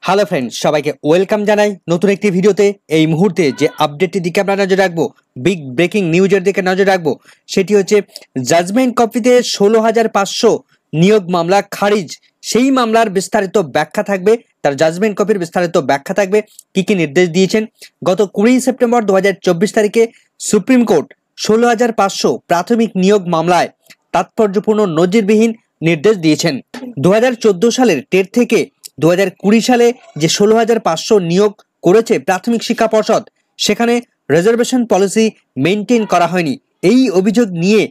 Hello friends, সবাইকে welcome জানাই নতুন একটি ভিডিওতে। এই মুহূর্তে যে আপডেটটির দিকে আমরা নজর রাখবো, বিগ ব্রেকিং নিউজের দিকে নজর রাখবো, সেটি হচ্ছে জাজমেন্ট কপিতে 16,500 নিয়োগ মামলা খারিজ। সেই মামলার বিস্তারিত ব্যাখ্যা থাকবে, তার জাজমেন্ট কপির বিস্তারিত ব্যাখ্যা থাকবে, কি কি নির্দেশ দিয়েছেন। গত 20 সেপ্টেম্বর 2024 তারিখে সুপ্রিম কোর্ট 16,500 প্রাথমিক নিয়োগ মামলায় তাৎপর্যপূর্ণ নজিরবিহীন নির্দেশ দিয়েছেন। 2014 সালের টেট থেকে 2020 সালে যে 16,500 নিয়োগ করেছে প্রাথমিক শিক্ষা পর্ষদ, সেখানে রিজার্ভেশন পলিসি মেনটেন করা হয়নি। এই অভিযোগ নিয়ে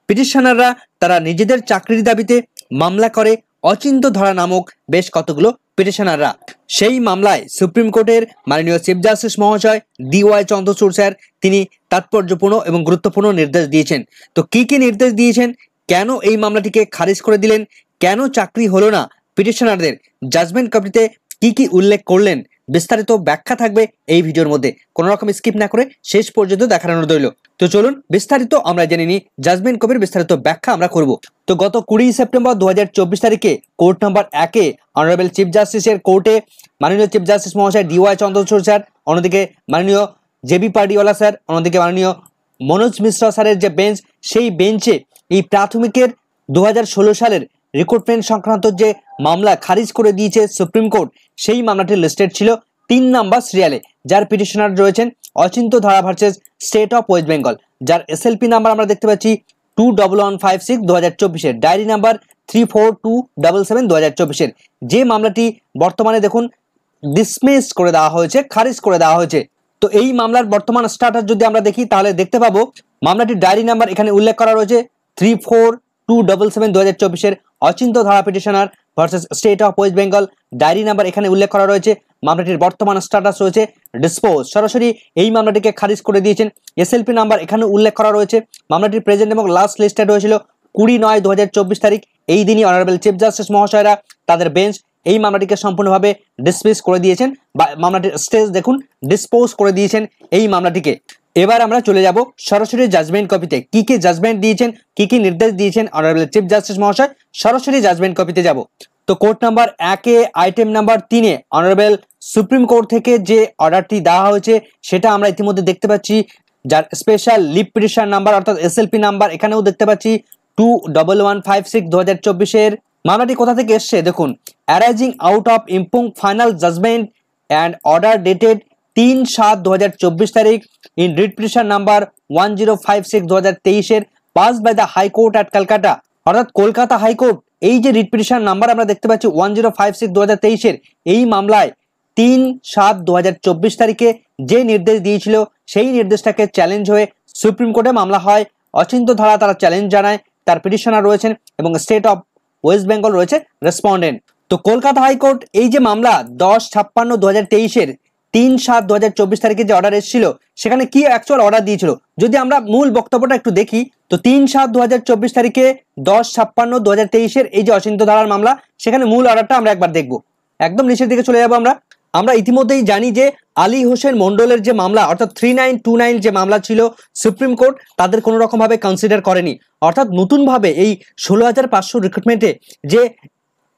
পিটিশনাররা তারা নিজেদের চাকরির দাবিতে মামলা করে অচিন্ত ধরা নামক বেশ কতগুলো পিটিশনাররা। সেই মামলায় সুপ্রিম কোর্টের মাননীয় চিফ জাস্টিস মহাশয় DY চন্দ্রচূড় স্যার তিনি তাৎপর্যপূর্ণ এবং গুরুত্বপূর্ণ নির্দেশ দিয়েছেন। তো কি কি নির্দেশ দিয়েছেন, কেন এই মামলাটিকে খারিজ করে দিলেন, কেন চাকরি হলো না পিটিশনারদের, জাজমেন্ট কপিতে কি কি উল্লেখ করলেন, বিস্তারিত ব্যাখ্যা থাকবে এই ভিডিওর মধ্যে। কোনো রকম স্কিপ না করে শেষ পর্যন্ত দেখার অনুরোধ রইল। তো চলুন বিস্তারিত আমরা জেনে নিই, জাজমেন্ট কপির বিস্তারিত ব্যাখ্যা আমরা করব। তো গত 20 সেপ্টেম্বর 2024 তারিখে কোর্ট নাম্বার 1-এ অনারেবল চিফ জাস্টিসের কোর্টে মাননীয় চিফ জাস্টিস মহাশয় DY চন্দ্রচূড় স্যার, অন্যদিকে মাননীয় JB পার্ডিওয়ালা স্যার, অন্যদিকে মাননীয় মনোজ মিশ্রা স্যারের যে বেঞ্চ, সেই বেঞ্চে এই প্রাথমিকের 2016 সালের রিক্রুটমেন্ট সংক্রান্ত যে মামলা খারিজ করে দিয়েছে সুপ্রিম কোর্ট, সেই মামলাটি লিস্টেড ছিল 3 নাম্বার সিরিয়ালে, যার পিটিশনার রয়েছেন অচিন্ত ধারা versus state of West Bengal, যার SLP নাম্বার আমরা দেখতে পাচ্ছি 21156 2024-এর, ডায়েরি নাম্বার 34277 2024-এর। যে মামলাটি বর্তমানে দেখুন ডিসমিস করে দেওয়া হয়েছে, খারিজ করে দেওয়া হয়েছে। তো এই মামলার বর্তমান স্ট্যাটাস যদি আমরা দেখি, তাহলে দেখতে পাবো মামলাটির ডায়েরি নাম্বার এখানে উল্লেখ করা রয়েছে 34277 2024-এর Achinta Dhara petitioner versus state of West Bengal, diary number এখানে উল্লেখ করা রয়েছে। মামলাটির বর্তমান স্ট্যাটাস রয়েছে ডিসপোজ, সরাসরি এই মামলাটিকে খারিজ করে দিয়েছেন। SLP নাম্বার এখানে উল্লেখ করা রয়েছে। মামলাটির প্রেজেন্ট এবং লাস্ট লিস্টেড হয়েছিল 20/9/2024 তারিখ। এই দিনই অনারেবল চিফ জাস্টিস মহাশয়রা তাদের বেঞ্চ এই মামলাটিকে সম্পূর্ণভাবে ডিসমিস করে দিয়েছেন, বা মামলাটির স্টেজ দেখুন ডিসপোজ করে দিয়েছেন এই মামলাটিকে। এবার আমরা চলে যাব সরাসরি জাজমেন্ট কপিতে, কি কি জাজমেন্ট দিয়েছেন, কি কি নির্দেশ দিয়েছেন অনারেবল চিফ জাস্টিস মহাশয়, সরাসরি জাজমেন্ট কপিতে যাব। তো কোর্ট নাম্বার 1-এ আইটেম নাম্বার 3-এ অনারেবল সুপ্রিম কোর্ট থেকে যে অর্ডারটি দেওয়া হয়েছে সেটা আমরা ইতিমধ্যে দেখতে পাচ্ছি, যার স্পেশাল লিভ পিটিশন নাম্বার অর্থাৎ SLP নাম্বার এখানেও দেখতে পাচ্ছি 21156 2024-এর। মামলাটি কোথা থেকে এসছে দেখুন, arising out of impugned final judgement and order dated 3/7/2024 তারিখ ইন রিট পিটিশন নাম্বার 1056 2023-এর pass by the high court at Kolkata, অর্থাৎ কলকাতা হাইকোর্ট এই যে রিট পিটিশন নাম্বার আমরা দেখতে পাচ্ছি 1056 2023-এর, এই মামলায় 3/7/2024 তারিখে যে নির্দেশ দিয়েছিল সেই নির্দেশটাকে চ্যালেঞ্জ হয়ে সুপ্রিম কোর্টে মামলা হয়। অচিন্ত ধারা তারা চ্যালেঞ্জ জানায়, তার পিটিশনার রয়েছেন এবং স্টেট অফ ওয়েস্ট বেঙ্গল রয়েছে রেসপন্ডেন্ট। তো কলকাতা হাইকোর্ট এই যে মামলা 10/56/2023-এর 3/7/2024 তারিখে যে অর্ডার এসেছিল, সেখানে কি অ্যাকচুয়াল অর্ডার দিয়েছিল যদি আমরা মূল বক্তব্যটা একটু দেখি। তো 3/7/2024 তারিখে 10/56/2023-এর এই যে অচিন্ত ধারার মামলা, সেখানে মূল অর্ডারটা আমরা একবার দেখব। একদম নিচের দিকে চলে যাব। আমরা ইতিমধ্যেই জানি যে আলী হোসেন মন্ডলের যে মামলা অর্থাৎ 3929 যে মামলা ছিল, সুপ্রিম কোর্ট তাদের কোনো রকম ভাবে কনসিডার করেনি। অর্থাৎ নতুনভাবে এই 16,500 রিক্রুটমেন্টে যে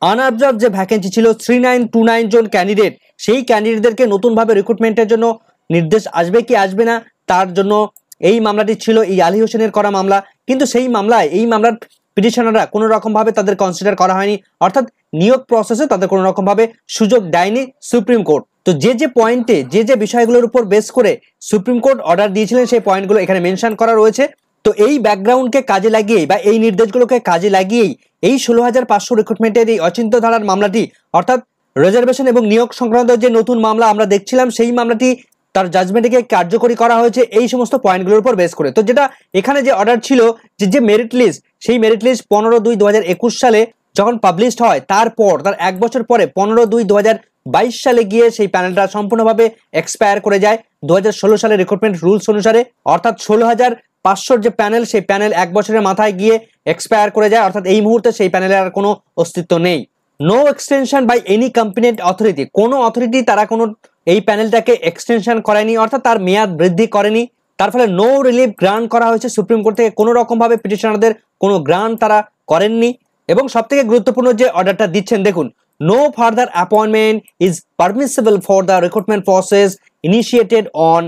আনঅবজার্ভ যে ভ্যাকেন্সি ছিল 3929 জন ক্যান্ডিডেট, সেই ক্যান্ডিডেটদেরকে নতুনভাবে রিক্রুটমেন্টের জন্য নির্দেশ আসবে কি আসবে না, তার জন্য এই মামলাটি ছিল এই আলী হোসেনের করা মামলা। কিন্তু সেই মামলায় এই মামলার পিটিশনাররা কোনো রকমভাবে তাদের কনসিডার করা হয়নি, অর্থাৎ নিয়োগ প্রসেসে তাদের কোনো রকমভাবে সুযোগ দেয়নি সুপ্রিম কোর্ট। তো যে পয়েন্টে যে বিষয়গুলোর উপর বেস করে সুপ্রিম কোর্ট অর্ডার দিয়েছিলেন, সেই পয়েন্টগুলো এখানে মেনশন করা রয়েছে। তো এই ব্যাকগ্রাউন্ডকে কাজে লাগিয়ে বা এই নির্দেশগুলোকে কাজে লাগিয়েই এই 16,500 রিক্রুটমেন্টের এই অচিন্ত ধারার মামলাটি, অর্থাৎ রিজার্ভেশন এবং নিয়োগ সংক্রান্ত যে নতুন মামলা আমরা দেখছিলাম, সেই মামলাটি তার জাজমেন্টকে কার্যকরী করা হয়েছে এই সমস্ত পয়েন্টগুলোর উপর বেস করে। তো যেটা এখানে যে অর্ডার ছিল যে মেরিট লিস্ট, সেই মেরিট লিস্ট 15/2/2021 সালে যখন পাবলিশড হয়, তারপর তার 1 বছর পরে 15/2/2022 সালে গিয়ে সেই প্যানেলটা সম্পূর্ণভাবে এক্সপায়ার করে যায় 2016 সালের রিক্রুটমেন্ট রুলস অনুসারে। অর্থাৎ 16,500 যে প্যানেল, সেই প্যানেল 1 বছরের মাথায় গিয়ে এক্সপায়ার করে যায়, অর্থাৎ এই মুহূর্তে সেই প্যানেলের আর কোনো অস্তিত্ব নেই। No extension by any competent authority, কোনো অথরিটি তারা কোনো এই প্যানেলটাকে এক্সটেনশন করেনি, অর্থাৎ তার মেয়াদ বৃদ্ধি করেনি। তার ফলে নো রিলিফ গ্রান্ট করা হয়েছে সুপ্রিম কোর্ট থেকে, কোনো রকমভাবে পিটিশনারদের কোনো গ্রান্ট তারা করেননি। এবং সবথেকে গুরুত্বপূর্ণ যে অর্ডারটা দিচ্ছেন দেখুন, no further appointment is permissible for the recruitment process initiated on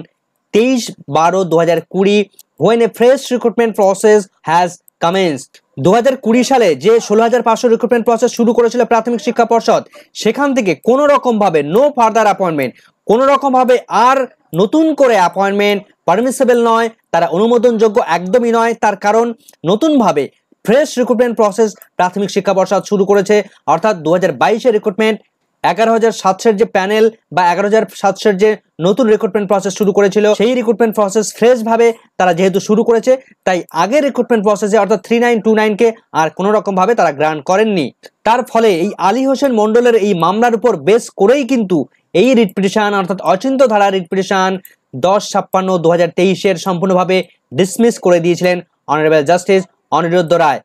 23/12/2020 when a fresh recruitment process has commenced। 2020 সালে যে 16,500 রিক্রুটমেন্ট প্রসেস শুরু করেছিল প্রাথমিক শিক্ষা পর্ষদ, সেখান থেকে কোনো রকম ভাবে নো ফার্দার অ্যাপয়েন্টমেন্ট, কোনো রকম ভাবে আর নতুন করে অ্যাপয়েন্টমেন্ট পারমিসেবল নয়, তারা অনুমোদনযোগ্য একদমই নয়। তার কারণ নতুনভাবে ফ্রেশ রিক্রুটমেন্ট প্রসেস প্রাথমিক শিক্ষা পর্ষদ শুরু করেছে, অর্থাৎ 2022-এর রিক্রুটমেন্ট 11,700 যে প্যানেল বা 11,700 যে নতুন রিক্রুটমেন্ট প্রসেস শুরু করেছিল, সেই রিক্রুটমেন্ট প্রসেস ফ্রেশ ভাবে তারা যেহেতু শুরু করেছে, তাই আগের রিক্রুটমেন্ট প্রসেসে অর্থাৎ 3929 কে আর কোনো রকম ভাবে তারা গ্রান্ট করেননি। তার ফলে এই আলী হোসেন মন্ডলের এই মামলার উপর বেস করেই কিন্তু এই রিট পিটিশন অর্থাৎ অচিন্ত ধারা রিট পিটিশন 10/56/2023 সম্পূর্ণভাবে ডিসমিস করে দিয়েছিলেন অনারেবল জাস্টিস অনিরুদ্ধ রায়।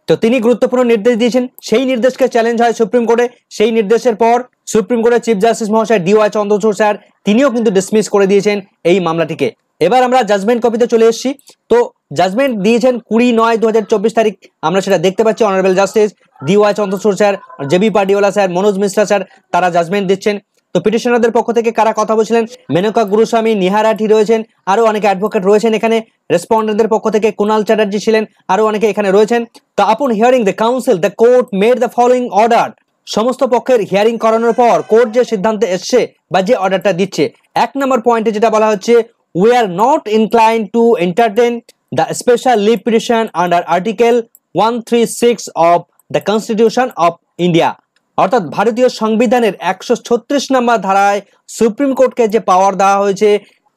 তো তিনি গুরুত্বপূর্ণ নির্দেশ দিয়েছেন, সেই নির্দেশকে চ্যালেঞ্জ হয় সুপ্রিম কোর্টে। সেই নির্দেশের পর সুপ্রিম কোর্টের চিফ জাস্টিস মহাশয় DY চন্দ্রচূড় স্যার তিনিও কিন্তু ডিসমিস করে দিয়েছেন এই মামলাটিকে। এবার আমরা জাজমেন্ট কপিতে চলে এসেছি। তো জাজমেন্ট দিয়েছেন 20/9/2024 তারিখ, আমরা সেটা দেখতে পাচ্ছি। Honourable justice DY Chandrachud sir, JB Pardiwala sir, Manoj Mishra sir তারা জাজমেন্ট দিচ্ছেন। তো পিটিশনারদের পক্ষ থেকে কারা কথা বলছিলেন? মেনকা গুরুস্বামী, নিহারাঠি রয়েছেন, আরো অনেকে অ্যাডভোকেট রয়েছেন এখানে। রেসপন্ডেন্টদের পক্ষ থেকে কুণাল চ্যাটার্জি ছিলেন, আরো অনেকে এখানে রয়েছেন। তো আপন hearing the council the court made the following order. সমস্ত পক্ষের হিয়ারিং করানোর পর কোর্ট যে সিদ্ধান্তে এসছে বা যে অর্ডারটা দিচ্ছে, 1 নম্বর পয়েন্টে যেটা বলা হচ্ছে, we are not inclined to entertain the special leave petition under article 136 of the constitution of India. অর্থাৎ ভারতীয় সংবিধানের 136 নম্বর ধারায় সুপ্রিম কোর্টকে যে পাওয়ার দেওয়া হয়েছে,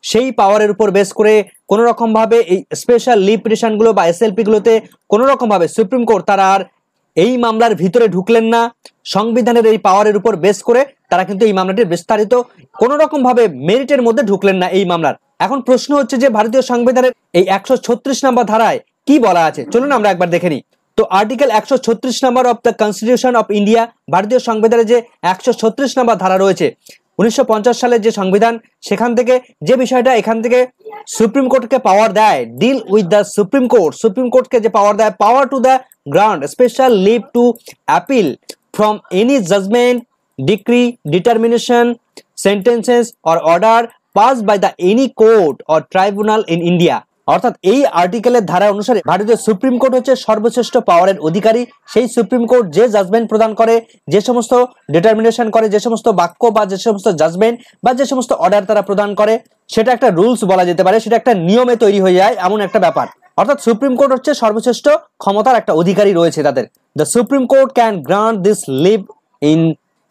সেই পাওয়ারের উপর বেস করে কোনো রকম ভাবে এই স্পেশাল লিভ পিটিশনগুলো বা SLP গুলোতে কোনো রকম ভাবে সুপ্রিম কোর্ট তারা আর এই মামলার ভিতরে ঢুকলেন না। সংবিধানের এই পাওয়ারের উপর বেস করে তারা কিন্তু এই মামলাটির বিস্তারিত কোনো রকম ভাবে মেরিটের মধ্যে ঢুকলেন না এই মামলার। এখন প্রশ্ন হচ্ছে যে ভারতীয় সংবিধানের এই 136 নম্বর ধারায় কি বলা আছে, চলুন আমরা একবার দেখে নিই। তো article 136 number of the constitution of India, ভারতীয় সংবিধানের যে 136 নম্বর ধারা রয়েছে, 1950 সালের যে সংবিধান, সেখান থেকে যে বিষয়টা এখান থেকে সুপ্রিম কোর্টকে পাওয়ার দেয়, deal with the supreme court, supreme কোর্টকে যে পাওয়ার দেয়, power to the grant special leave to appeal from any judgment, decree, determination, sentences or order passed by the any court or tribunal in India। অর্থাৎ এই আর্টিকেলের ধারা অনুসারে ভারতীয় supreme court হচ্ছে সর্বশ্রেষ্ঠ পাওয়ারের অধিকারী। সেই সুপ্রিম কোর্ট যে জাজমেন্ট প্রদান করে, যে সমস্ত ডিটারমিনেশন করে, যে সমস্ত বাক্য বা যে সমস্ত জাজমেন্ট বা যে সমস্ত অর্ডার তারা প্রদান করে, সেটা একটা রুলস বলা যেতে পারে, সেটা একটা নিয়মে তৈরি হয়ে যায় এমন একটা ব্যাপার। অর্থাৎ সুপ্রিম কোর্ট হচ্ছে সর্বশ্রেষ্ঠ ক্ষমতার একটা অধিকারী রয়েছে তাদের। The supreme court can grant this live in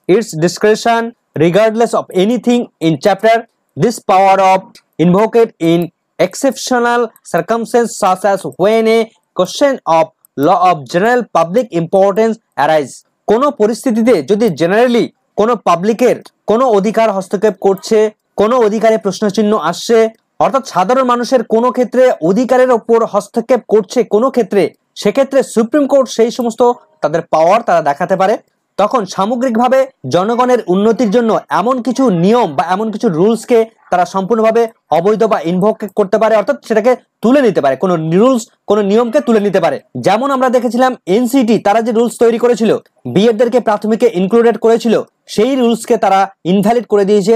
it's description regardless of anything in chapter. This power of invoked in exceptional circumstances such as when a question of law of general public importance arise। কোনো পরিস্থিতিতে যদি generally কোনো পাবলিকের কোনো অধিকার হস্তক্ষেপ করছে, কোনো অধিকারে প্রশ্নচিহ্ন আসছে, অর্থাৎ সাধারণ মানুষের কোনো ক্ষেত্রে অধিকারের ওপর হস্তক্ষেপ করছে কোনো ক্ষেত্রে, সেক্ষেত্রে সুপ্রিম কোর্ট সেই সমস্ত তাদের পাওয়ার তারা দেখাতে পারে। তখন সামগ্রিকভাবে জনগণের উন্নতির জন্য এমন কিছু নিয়ম বা এমন কিছু রুলসকে তারা সম্পূর্ণভাবে অবৈধ বা ইনভোক করতে পারে, অর্থাৎ সেটাকে তুলে নিতে পারে, কোনো রুলস কোনো নিয়মকে তুলে নিতে পারে। যেমন আমরা দেখেছিলাম NCT তারা যে রুলস তৈরি করেছিল, বিএডদেরকে প্রাথমিকে ইনক্লুডেড করেছিল, সেই রুলসকে তারা ইনভ্যালিড করে দিয়েছে,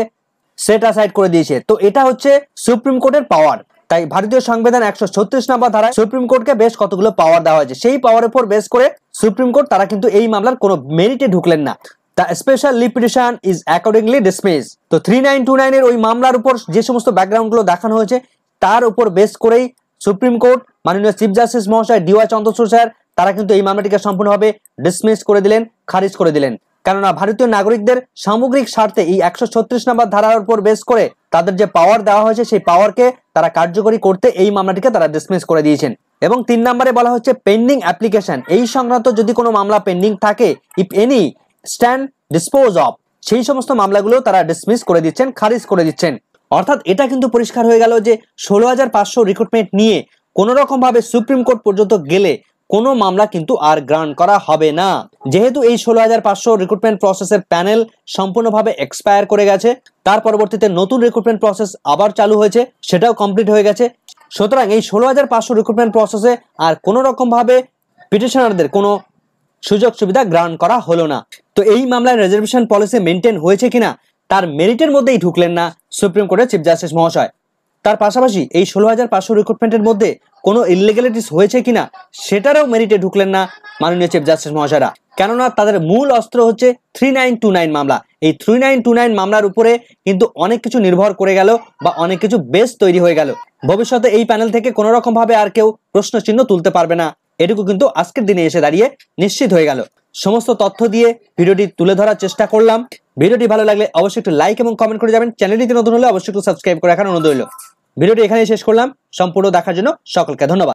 সেট অ্যাসাইড করে দিয়েছে। তো এটা হচ্ছে সুপ্রিম কোর্টের পাওয়ার। তাই ভারতীয় সংবিধান 136 নম্বর ধারায় সুপ্রিম কোর্টকে বেশ কতগুলো পাওয়ার দেওয়া হয়েছে। সেই পাওয়ারের উপর বেস করে সুপ্রিম কোর্ট তারা কিন্তু এই মামলার কোনো মেরিটে ঢুকলেন না। The special leave petition is accordingly dismiss. তো 3929 এর ওই মামলার উপর যে সমস্ত ব্যাকগ্রাউন্ডগুলো দেখানো হয়েছে, তার উপর বেস করেই সুপ্রিম কোর্ট মাননীয় চিফ জাস্টিস মহাশয় DY চন্দ্রচূড় স্যার তারা কিন্তু এই মামলাটিকে সম্পূর্ণভাবে ডিসমিস করে দিলেন, খারিজ করে দিলেন। কেননা ভারতীয় নাগরিকদের সামগ্রিক স্বার্থে এই 136 নম্বর ধারার উপর বেস করে তাদের যে পাওয়ার দেওয়া হয়েছে, সেই পাওয়ারকে তারা কার্যকরী করতে এই মামলাটিকে তারা ডিসমিস করে দিয়েছেন। এবং 3 নম্বরে বলা হচ্ছে পেন্ডিং অ্যাপ্লিকেশন, এই সংক্রান্ত যদি কোনো মামলা পেন্ডিং থাকে, if any stand dispose of, সেই সমস্ত মামলাগুলো তারা ডিসমিস করে দিচ্ছেন, খারিজ করে দিচ্ছেন। অর্থাৎ এটা কিন্তু পরিষ্কার হয়ে গেল যে 16,500 রিক্রুটমেন্ট নিয়ে কোনো রকম ভাবে সুপ্রিম কোর্ট পর্যন্ত গেলে কোনো মামলা কিন্তু আর গ্রান্ট করা হবে না। যেহেতু এই 16,500 রিক্রুটমেন্ট প্রসেসের প্যানেল সম্পূর্ণভাবে এক্সপায়ার করে গেছে, তার পরবর্তীতে নতুন রিক্রুটমেন্ট প্রসেস আবার চালু হয়েছে, সেটাও কমপ্লিট হয়ে গেছে। সুতরাং এই 16,500 রিক্রুটমেন্ট প্রসেসে আর কোনো রকম ভাবে পিটিশনারদের কোনো সুযোগ সুবিধা গ্রহণ করা হলো না। তো এই মামলায় রিজার্ভেশন পলিসি মেনটেন হয়েছে কিনা তার মেরিটের মধ্যেই ঢুকলেন না সুপ্রিম কোর্টের চিফ জাস্টিস মহাশয়। তার পাশাপাশি এই 16,500 রিক্রুটমেন্টের মধ্যে কোনো ইললিগ্যালিটিস হয়েছে কিনা সেটারও মেরিটে ঢুকলেন না মাননীয় চিফ জাস্টিস মহাশয়রা। কেননা তাদের মূল অস্ত্র হচ্ছে 3929 মামলা। এই 3929 মামলার উপরে কিন্তু অনেক কিছু নির্ভর করে গেল বা অনেক কিছু বেস তৈরি হয়ে গেল। ভবিষ্যতে এই প্যানেল থেকে কোনো রকম ভাবে আর কেউ প্রশ্ন চিহ্ন তুলতে পারবে না, এটুকু কিন্তু আজকের দিনে এসে দাঁড়িয়ে নিশ্চিত হয়ে গেল। সমস্ত তথ্য দিয়ে ভিডিওটি তুলে ধরার চেষ্টা করলাম। ভিডিওটি ভালো লাগলে অবশ্যই একটু লাইক এবং কমেন্ট করে যাবেন। চ্যানেলটিতে নতুন হলে অবশ্যই একটু সাবস্ক্রাইব করে রাখার অনুরোধ রইল। ভিডিওটি এখানেই শেষ করলাম। সম্পূর্ণ দেখার জন্য সকলকে ধন্যবাদ।